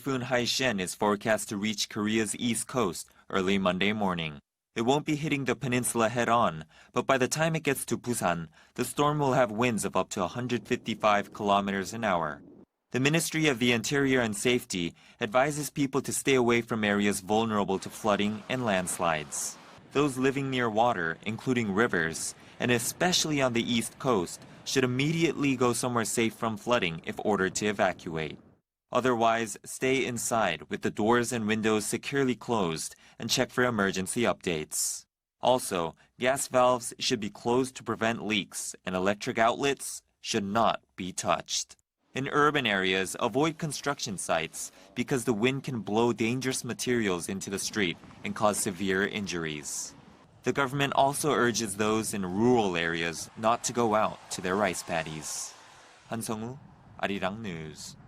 Typhoon HAISHEN is forecast to reach Korea's east coast early Monday morning. It won't be hitting the peninsula head-on, but by the time it gets to Busan, the storm will have winds of up to 155 kilometers an hour. The Ministry of the Interior and Safety advises people to stay away from areas vulnerable to flooding and landslides. Those living near water, including rivers, and especially on the east coast, should immediately go somewhere safe from flooding if ordered to evacuate. Otherwise, stay inside with the doors and windows securely closed and check for emergency updates. Also, gas valves should be closed to prevent leaks and electric outlets should not be touched. In urban areas, avoid construction sites because the wind can blow dangerous materials into the street and cause severe injuries. The government also urges those in rural areas not to go out to their rice paddies. 한성우, 아리랑 뉴스.